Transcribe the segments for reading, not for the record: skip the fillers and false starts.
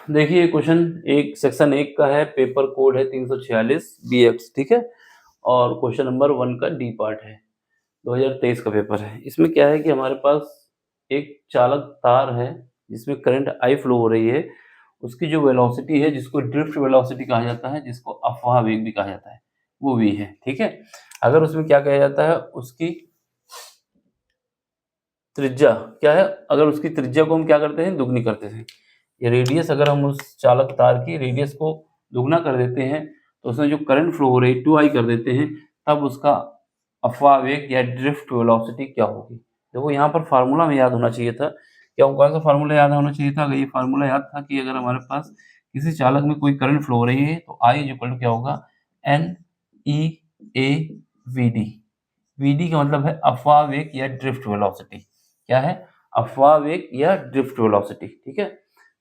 देखिए क्वेश्चन एक सेक्शन 1 का है, पेपर कोड है 346 BX, ठीक है। और क्वेश्चन नंबर 1 का डी पार्ट है, 2023 का पेपर है। इसमें क्या है कि हमारे पास एक चालक तार है जिसमें करंट आई फ्लो हो रही है। उसकी जो वेलोसिटी है, जिसको ड्रिफ्ट वेलोसिटी कहा जाता है, जिसको अफवाह वेग भी कहा जाता है, वो v है, ठीक है। अगर उसमें क्या कहा जाता है, उसकी त्रिज्या क्या है, अगर उसकी त्रिज्या को हम क्या करते हैं, दुगनी करते हैं। ये रेडियस, अगर हम उस चालक तार की रेडियस को दुगना कर देते हैं तो उसमें जो करंट फ्लो हो रही है 2i कर देते हैं, तब उसका अफवाह वेग या ड्रिफ्ट वेलोसिटी क्या होगी। देखो यहाँ पर फार्मूला में याद होना चाहिए था। क्या कौन सा फार्मूला याद होना चाहिए था? अगर ये फार्मूला याद था कि अगर हमारे पास किसी चालक में कोई करंट फ्लो हो रही है तो I इक्वल टू क्या होगा, NEAVD। VD का मतलब है अफवाह वेग या ड्रिफ्ट वेलोसिटी। क्या है? अफवाह वेग या ड्रिफ्ट वेलोसिटी, ठीक है।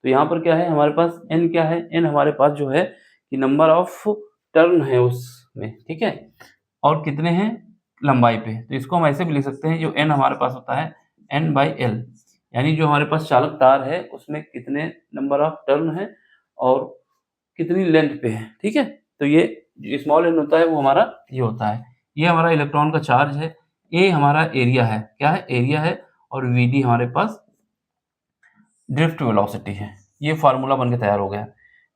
तो यहाँ पर क्या है हमारे पास, n क्या है, n हमारे पास जो है कि नंबर ऑफ टर्न है उसमें, ठीक है, और कितने हैं लंबाई पे। तो इसको हम ऐसे भी लिख सकते हैं, जो n हमारे पास होता है n/l, यानी जो हमारे पास चालक तार है उसमें कितने नंबर ऑफ टर्न है और कितनी लेंथ पे है, ठीक है। तो ये जो स्मॉल n होता है वो हमारा ये होता है, ये हमारा इलेक्ट्रॉन का चार्ज है, a हमारा एरिया है, क्या है, एरिया है, और vd हमारे पास ड्रिफ्ट वेलोसिटी है। ये फार्मूला बन के तैयार हो गया।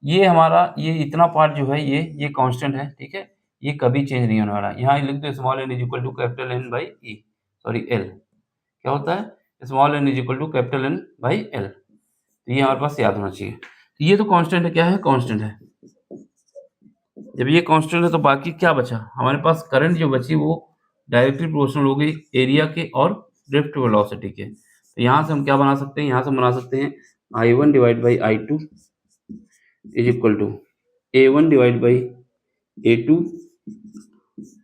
ये हमारा ये इतना पार्ट जो है ये कांस्टेंट है, ठीक है, ये कभी चेंज नहीं होने वाला। यहाँ लिख दो small n equal to capital N by E, sorry L. क्या होता है, small n equal to capital N by L. तो ये हमारे पास याद होना चाहिए। तो ये तो कांस्टेंट है, क्या है, कांस्टेंट है। जब ये कांस्टेंट है तो बाकी क्या बचा हमारे पास, करंट जो बची वो डायरेक्टली प्रोपोर्शनल हो गई एरिया के और ड्रिफ्ट वेलोसिटी के। तो यहाँ से हम क्या बना सकते हैं, यहाँ से बना सकते हैं I1 divide by I2 is equal to A1 divide by A2,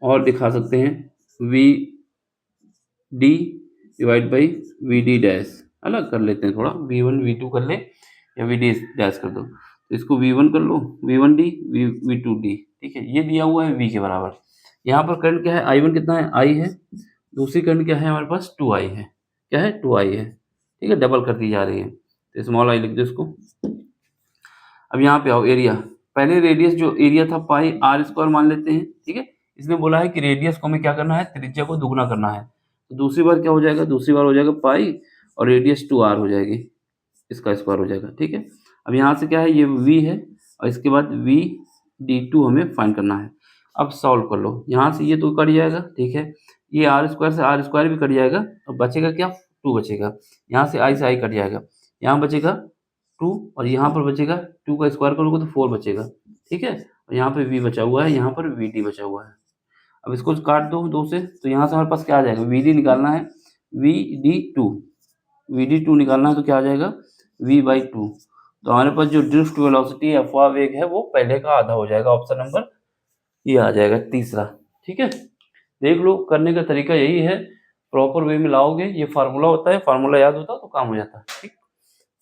और दिखा सकते हैं VD divide by VD dash. अलग कर लेते हैं थोड़ा, V1 V2 कर ले या VD डैश कर दो। तो इसको V1 कर लो, V1D V2D, ठीक है। ये दिया हुआ है V के बराबर। यहाँ पर करंट क्या है, I1 कितना है, I है। दूसरी करंट क्या है हमारे पास, 2I है। क्या है, 2I है, ठीक है, डबल कर दी जा रही है। तो स्मॉल I लिख दो इसको। अब यहाँ पे आओ, एरिया। पहले रेडियस जो एरिया था पाई r² मान लेते हैं, ठीक है। इसने बोला है कि रेडियस को हमें क्या करना है, त्रिज्या को दुगना करना है। तो दूसरी बार क्या हो जाएगा, दूसरी बार हो जाएगा पाई और रेडियस 2r हो जाएगी, इसका स्क्वायर हो जाएगा, ठीक है। अब यहाँ से क्या है, ये v है और इसके बाद VD2 हमें फाइंड करना है। अब सॉल्व कर लो, यहाँ से ये तो कट जाएगा, ठीक है, ये r² से r² भी कट जाएगा, और बचेगा क्या, 2 बचेगा। यहाँ से i कट जाएगा, यहाँ बचेगा 2, और यहाँ पर बचेगा 2 का स्क्वायर करोगे तो 4 बचेगा, ठीक है। और यहाँ पे v बचा हुआ है, यहाँ पर vd बचा हुआ है। अब इसको काट दो 2 से, तो यहाँ से हमारे पास क्या आ जाएगा, vd निकालना है, vd2 निकालना है, तो क्या आ जाएगा, v/2। तो हमारे पास जो ड्रिफ्ट वेलोसिटी अफवाह वेग है वो पहले का आधा हो जाएगा। ऑप्शन नंबर ये आ जाएगा तीसरा, ठीक है। देख लो, करने का तरीका यही है, प्रॉपर वे में लाओगे। ये फार्मूला होता है, फार्मूला याद होता है तो काम हो जाता है, ठीक।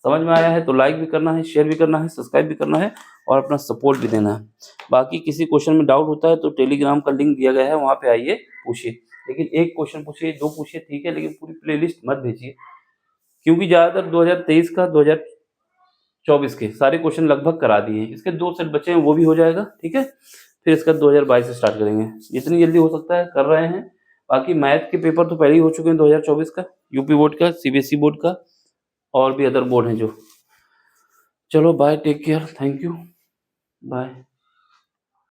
समझ में आया है तो लाइक भी करना है, शेयर भी करना है, सब्सक्राइब भी करना है और अपना सपोर्ट भी देना है। बाकी किसी क्वेश्चन में डाउट होता है तो टेलीग्राम का लिंक दिया गया है, वहाँ पे आइए पूछिए। लेकिन एक क्वेश्चन पूछिए, 2 पूछिए, ठीक है, लेकिन पूरी प्लेलिस्ट मत भेजिए, क्योंकि ज़्यादातर 2023 का 2024 के सारे क्वेश्चन लगभग करा दिए हैं। इसके 2 सेट बचे हैं, वो भी हो जाएगा, ठीक है। फिर इसका 2022 से स्टार्ट करेंगे, जितनी जल्दी हो सकता है कर रहे हैं। बाकी मैथ के पेपर तो पहले ही हो चुके हैं, 2024 का यूपी बोर्ड का, CBSE बोर्ड का, और भी अदर बोर्ड हैं जो। चलो bye, take care, thank you, bye.